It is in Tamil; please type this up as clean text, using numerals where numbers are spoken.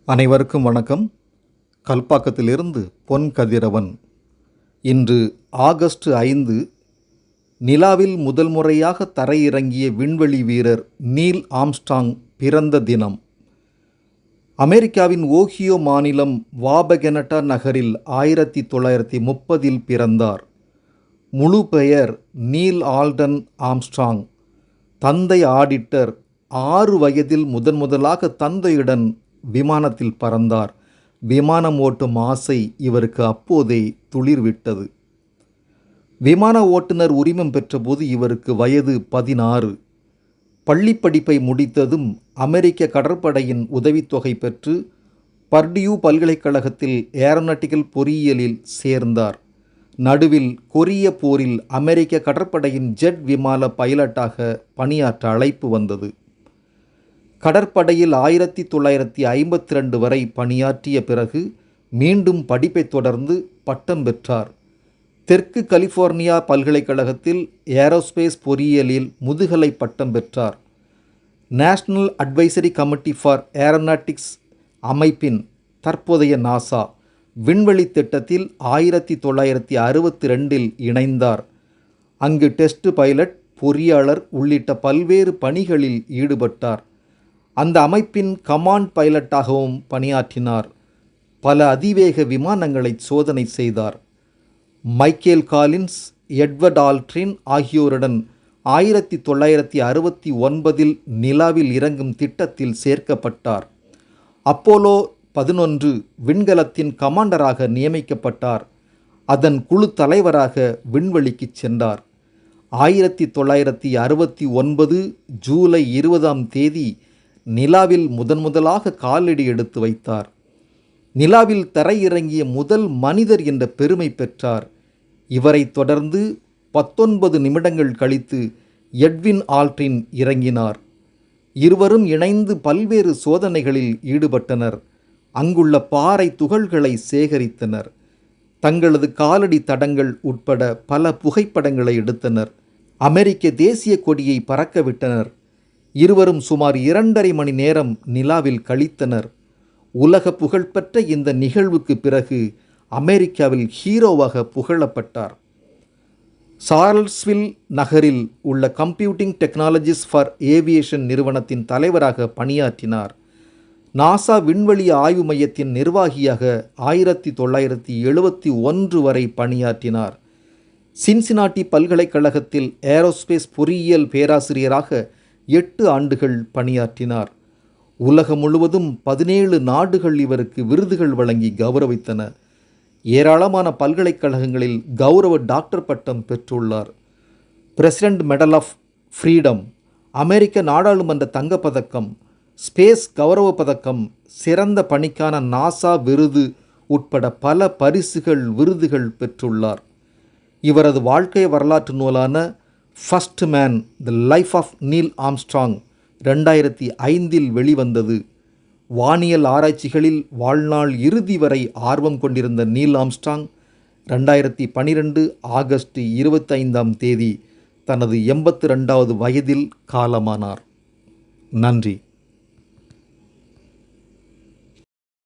அனைவருக்கும் வணக்கம். கல்பாக்கத்திலிருந்து பொன் கதிரவன். இன்று ஆகஸ்ட் 5, நிலாவில் முதல் முறையாக தரையிறங்கிய விண்வெளி வீரர் நீல் ஆம்ஸ்ட்ராங் பிறந்த தினம். அமெரிக்காவின் ஓஹியோ மாநிலம் வாபகெனட்டா நகரில் 1930 பிறந்தார். முழு பெயர் நீல் ஆல்டன் ஆம்ஸ்ட்ராங். தந்தை ஆடிட்டர். 6 வயதில் முதலாக தந்தையுடன் விமானத்தில் பறந்தார். விமானம் ஓட்டும் ஆசை இவருக்கு அப்போதே துளிர்விட்டது. விமான ஓட்டுநர் உரிமம் பெற்றபோது இவருக்கு வயது 16. பள்ளி படிப்பை முடித்ததும் அமெரிக்க கடற்படையின் உதவித்தொகை பெற்று பர்டியூ பல்கலைக்கழகத்தில் ஏரோநாட்டிக்கல் பொறியியலில் சேர்ந்தார். நடுவில் கொரிய போரில் அமெரிக்க கடற்படையின் ஜெட் விமான பைலட்டாக பணியாற்ற அழைப்பு வந்தது. கடற்படையில் 1952 வரை பணியாற்றிய பிறகு மீண்டும் படிப்பை தொடர்ந்து பட்டம் பெற்றார். தெற்கு கலிஃபோர்னியா பல்கலைக்கழகத்தில் ஏரோஸ்பேஸ் பொறியியலில் முதுகலை பட்டம் பெற்றார். National advisory committee for aeronautics அமைப்பின் தற்போதைய நாசா விண்வெளி திட்டத்தில் 1962 இணைந்தார். அங்கு டெஸ்ட் பைலட், பொறியாளர் உள்ளிட்ட பல்வேறு பணிகளில் ஈடுபட்டார். அந்த அமைப்பின் கமாண்ட் பைலட்டாகவும் பணியாற்றினார். பல அதிவேக விமானங்களை சோதனை செய்தார். மைக்கேல் காலின்ஸ், எட்வர்ட் ஆல்ட்ரின் ஆகியோருடன் 1969 நிலாவில் இறங்கும் திட்டத்தில் சேர்க்கப்பட்டார். அப்போலோ 11 விண்கலத்தின் கமாண்டராக நியமிக்கப்பட்டார். அதன் குழு தலைவராக விண்வெளிக்கு சென்றார். 1969 ஜூலை 20 நிலாவில் முதலாக காலடி எடுத்து வைத்தார். நிலாவில் தரையிறங்கிய முதல் மனிதர் என்ற பெருமை பெற்றார். இவரை தொடர்ந்து 19 நிமிடங்கள் கழித்து எட்வின் ஆல்ட்ரின் இறங்கினார். இருவரும் இணைந்து பல்வேறு சோதனைகளில் ஈடுபட்டனர். அங்குள்ள பாறை துகள்களை சேகரித்தனர். தங்களது காலடி தடங்கள் உட்பட பல புகைப்படங்களை எடுத்தனர். அமெரிக்க தேசிய கொடியை பறக்கவிட்டனர். இருவரும் சுமார் 2.5 மணி நேரம் நிலாவில் கழித்தனர். உலக புகழ்பெற்ற இந்த நிகழ்வுக்கு பிறகு அமெரிக்காவில் ஹீரோவாக புகழப்பட்டார். சார்ல்ஸ்வில் நகரில் உள்ள கம்ப்யூட்டிங் டெக்னாலஜிஸ் ஃபார் ஏவியேஷன் நிறுவனத்தின் தலைவராக பணியாற்றினார். நாசா விண்வெளி ஆய்வு மையத்தின் நிர்வாகியாக 1971 வரை பணியாற்றினார். சின்சினாட்டி பல்கலைக்கழகத்தில் ஏரோஸ்பேஸ் பொறியியல் பேராசிரியராக 8 ஆண்டுகள் பணியாற்றினார். உலகம் முழுவதும் 17 நாடுகள் இவருக்கு விருதுகள் வழங்கி கௌரவித்தன. ஏராளமான பல்கலைக்கழகங்களில் கௌரவ டாக்டர் பட்டம் பெற்றுள்ளார். பிரசிடென்ட் மெடல் ஆஃப் ஃப்ரீடம், அமெரிக்க நாடாளுமன்ற தங்கப்பதக்கம், ஸ்பேஸ் கௌரவ பதக்கம், சிறந்த பணிக்கான நாசா விருது உட்பட பல பரிசுகள், விருதுகள் பெற்றுள்ளார். இவரது வாழ்க்கை வரலாற்று நூலான first man, the life of Neil Armstrong 2005 வெளிவந்தது. வானியல் ஆராய்ச்சிகளில் வாழ்நாள் இறுதி வரை ஆர்வம் கொண்டிருந்த நீல் ஆம்ஸ்ட்ராங் 2012 ஆகஸ்ட் 25 தனது 82வது வயதில் காலமானார். நன்றி.